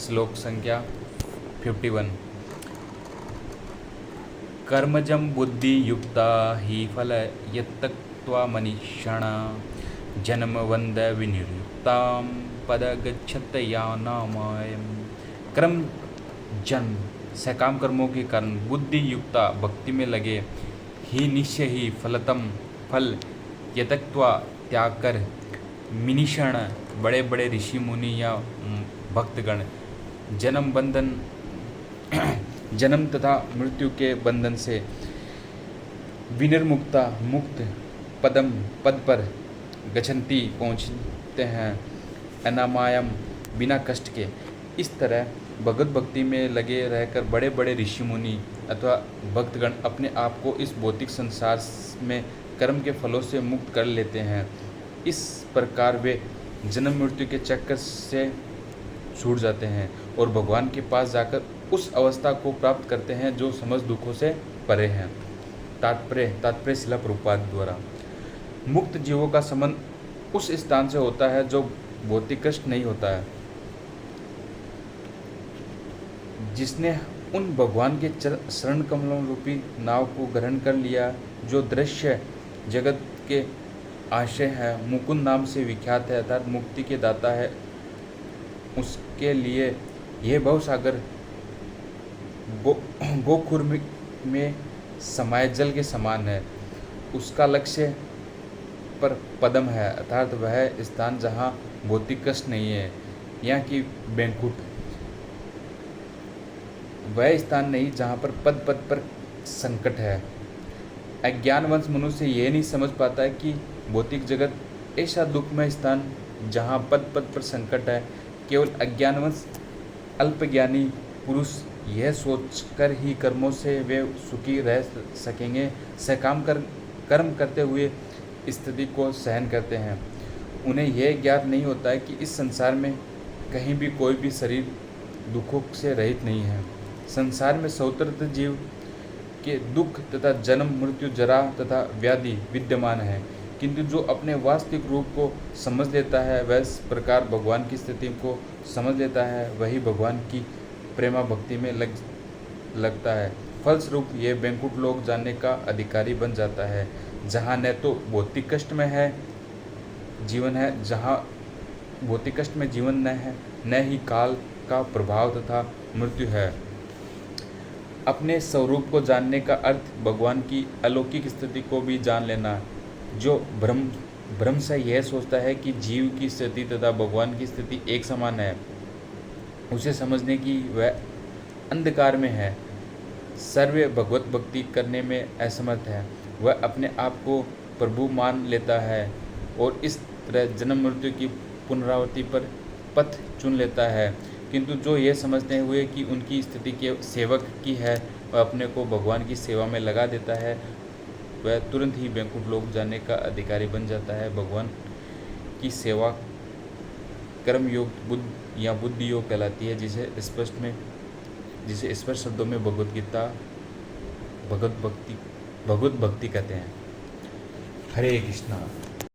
श्लोक संख्या 51। कर्मजं बुद्धियुक्ता हि फल यत्तक्त्वा मनीषिण जन्म वंद विनिर्युक्तां पद गच्छत यानामयम्। कर्म जन्म सकाम कर्मों के कारण बुद्धि युक्ता भक्ति में लगे ही निश्चय ही फलतम फल यतक्त्वा त्याग कर मिनिषण बड़े बड़े ऋषि मुनि या भक्तगण जन्म बंधन जन्म तथा मृत्यु के बंधन से विनिर्मुक्ता मुक्त पदम पद पर गच्छन्ति पहुँचते हैं अनामायम बिना कष्ट के। इस तरह भगवत भक्ति में लगे रहकर बड़े बड़े ऋषि मुनि अथवा भक्तगण अपने आप को इस भौतिक संसार में कर्म के फलों से मुक्त कर लेते हैं। इस प्रकार वे जन्म मृत्यु के चक्कर से छूट जाते हैं और भगवान के पास जाकर उस अवस्था को प्राप्त करते हैं जो समस्त दुखों से परे हैं। तात्पर्य शिला प्रभुपाद द्वारा। मुक्त जीवों का संबंध उस स्थान से होता है जो भौतिक कष्ट नहीं होता है, जिसने उन भगवान के शरण कमलों रूपी नाव को ग्रहण कर लिया, जो दृश्य जगत के आश्रय है, मुकुंद नाम से विख्यात है अर्थात मुक्ति के दाता है। उसके लिए यह भवसागर गोखुर में समाये जल के समान है। उसका लक्ष्य पर पदम है अर्थात वह स्थान जहाँ भौतिक कष्ट नहीं है, यहाँ की बैंकुट वह स्थान नहीं जहाँ पर पद पद पर संकट है। अज्ञानवश मनुष्य यह नहीं समझ पाता है कि भौतिक जगत ऐसा दुखमय स्थान जहाँ पद पद पर संकट है। केवल अज्ञानवश अल्पज्ञानी पुरुष यह सोचकर ही कर्मों से वे सुखी रह सकेंगे सकाम कर्म करते हुए स्थिति को सहन करते हैं। उन्हें यह ज्ञात नहीं होता है कि इस संसार में कहीं भी कोई भी शरीर दुखों से रहित नहीं है। संसार में स्वतंत्र जीव के दुख तथा जन्म मृत्यु जरा तथा व्याधि विद्यमान है, किंतु जो अपने वास्तविक रूप को समझ लेता है वह इस प्रकार भगवान की स्थिति को समझ लेता है, वही भगवान की प्रेमा भक्ति में लगता है। फलस्वरूप ये बैंकुट लोक जानने का अधिकारी बन जाता है, जहाँ न तो भौतिक कष्ट में है जीवन है, जहाँ भौतिक कष्ट में जीवन न है, न ही काल का प्रभाव तथा मृत्यु है। अपने स्वरूप को जानने का अर्थ भगवान की अलौकिक स्थिति को भी जान लेना। जो भ्रम से यह सोचता है कि जीव की स्थिति तथा भगवान की स्थिति एक समान है, उसे समझने की वह अंधकार में है, सर्व भगवत भक्ति करने में असमर्थ है। वह अपने आप को प्रभु मान लेता है और इस तरह जन्म मृत्यु की पुनरावृत्ति पर पथ चुन लेता है, किंतु जो यह समझते हुए कि उनकी स्थिति के सेवक की है, वह अपने को भगवान की सेवा में लगा देता है, वह तुरंत ही बैंकुट लोक जाने का अधिकारी बन जाता है। भगवान की सेवा कर्म योग बुद्ध या बुद्धि योग कहलाती है, जिसे स्पष्ट शब्दों में भगवत गीता भगवत भक्ति कहते हैं। हरे कृष्णा।